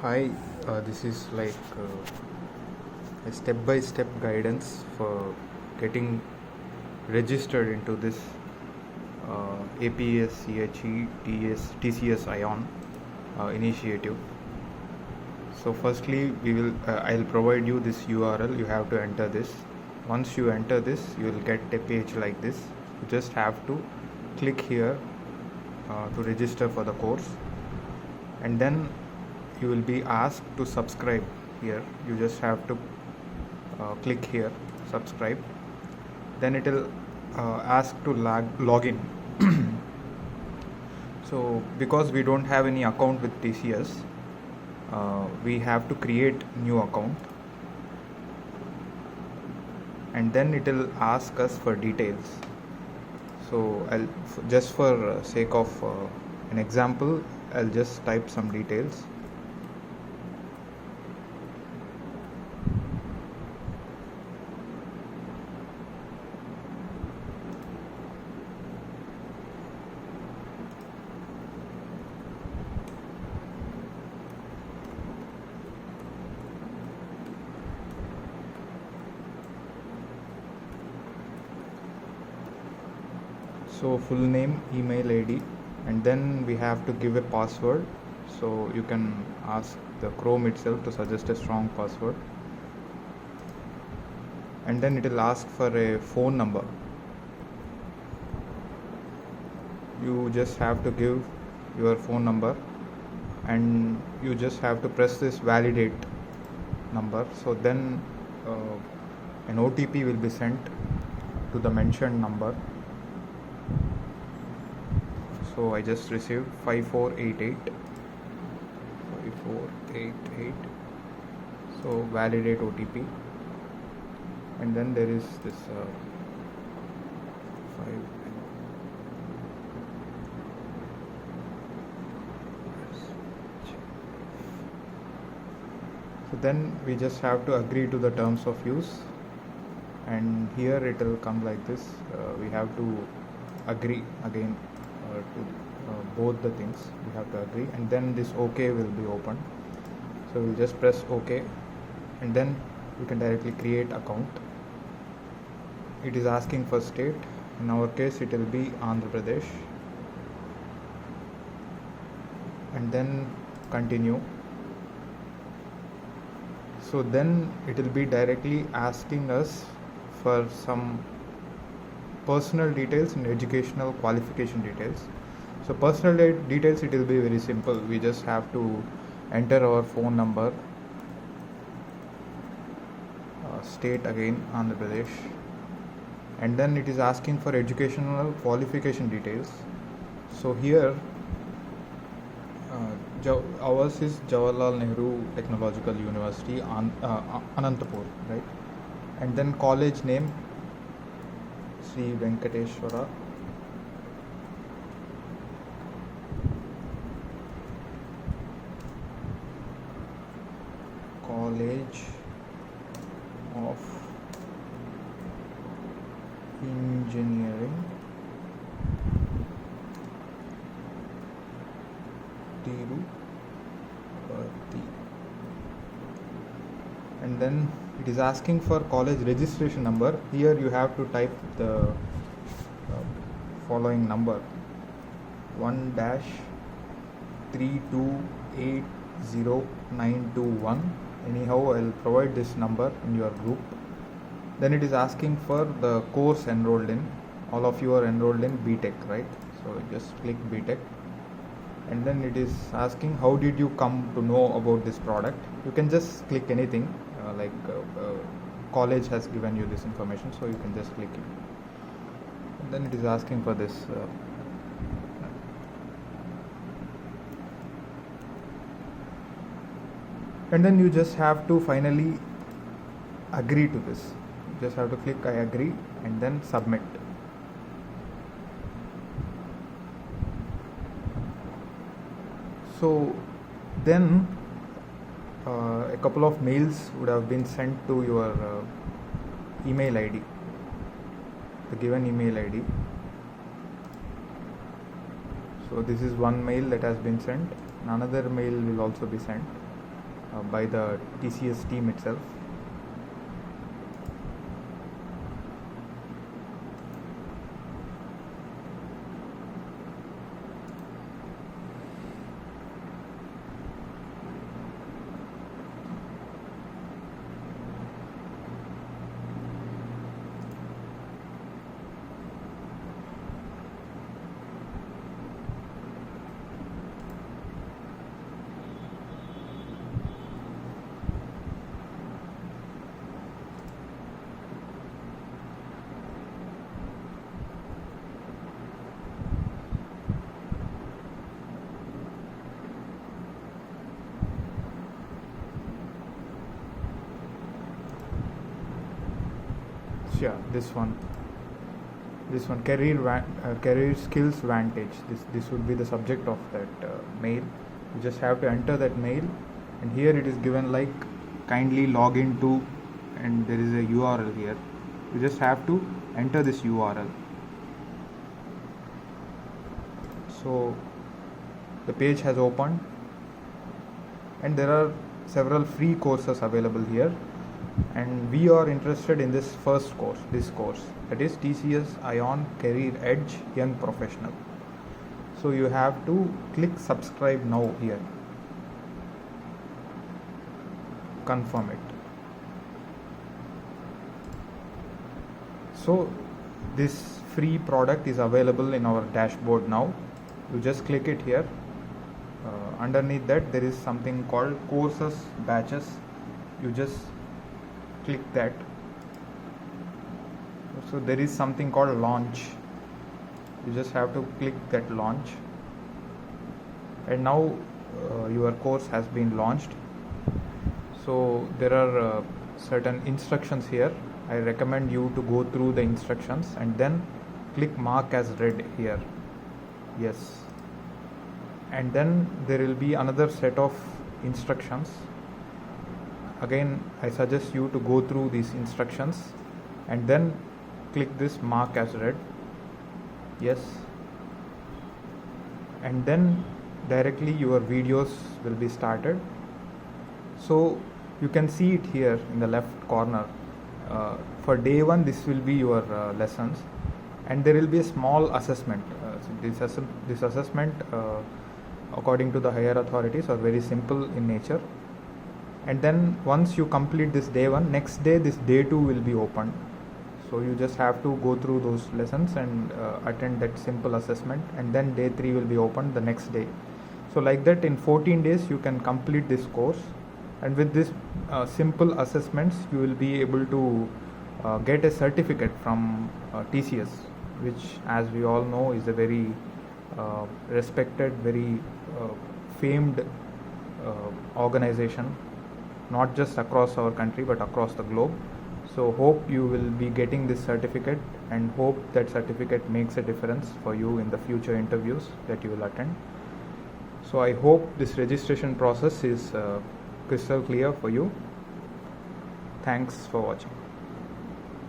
Hi, this is like a step-by-step guidance for getting registered into this APS CHE TCS ION initiative. So firstly, I'll provide you this URL. You have to enter this. Once you enter this, you will get a page like this. You just have to click here to register for the course, and then you will be asked to subscribe here. You just have to click here, subscribe. Then it will ask to log in. So because we don't have any account with TCS, we have to create new account, and then it will ask us for details. So just for sake of an example, I'll just type some details. So full name, email ID, and then we have to give a password. So you can ask the Chrome itself to suggest a strong password, and then it will ask for a phone number. You just have to give your phone number, and you just have to press this validate number. So then an OTP will be sent to the mentioned number. So I just received 5488. So validate OTP, and then there is this 5. So then we just have to agree to the terms of use, and here it will come like this. We have to agree again to both the things. We have to agree, and then this OK will be opened. So we'll just press OK, and then we can directly create account. It is asking for state. In our case, it will be Andhra Pradesh, and then continue. So then it will be directly asking us for some personal details and educational qualification details. So personal details, it will be very simple. We just have to enter our phone number, state again Andhra Pradesh, and then it is asking for educational qualification details. So here ours is Jawaharlal Nehru Technological University, Anantapur, right? And then college name, Sri Venkateshwara College of Engineering, Tirupati. And then it is asking for college registration number. Here you have to type the following number: 1-3280921. Anyhow, I'll provide this number in your group. Then it is asking for the course enrolled in. All of you are enrolled in BTech, right? So just click BTech, and then it is asking how did you come to know about this product. You can just click anything, college has given you this information, so you can just click it. And then it is asking for this and then you just have to finally agree to this. You just have to click I agree and then submit. So then a couple of mails would have been sent to your email ID, the given email ID. So this is one mail that has been sent. Another mail will also be sent. by the TCS team itself. Yeah, this one career skills vantage. This would be the subject of that mail. You just have to enter that mail, and here it is given like kindly log into, and there is a URL here. You just have to enter this URL. So the page has opened, and there are several free courses available here, and we are interested in this first course, that is TCS iON Career Edge Young Professional. So you have to click subscribe now here, confirm it. So this free product is available in our dashboard now. You just click it here. Underneath that there is something called courses batches. You just click that. So there is something called launch. You just have to click that launch, and now your course has been launched. So there are certain instructions here. I recommend you to go through the instructions and then click mark as read here. Yes. And then there will be another set of instructions. Again, I suggest you to go through these instructions and then click this mark as read. Yes. And then directly your videos will be started. So you can see it here in the left corner. For day 1, this will be your lessons, and there will be a small assessment. So this assessment according to the higher authorities are very simple in nature. And then once you complete this day 1, next day this day 2 will be opened. So you just have to go through those lessons and attend that simple assessment, and then day 3 will be opened the next day. So like that, in 14 days you can complete this course, and with this simple assessments you will be able to get a certificate from TCS, which, as we all know, is a very respected, very famed organization, not just across our country but across the globe. So hope you will be getting this certificate, and hope that certificate makes a difference for you in the future interviews that you will attend. So I hope this registration process is crystal clear for you. Thanks for watching.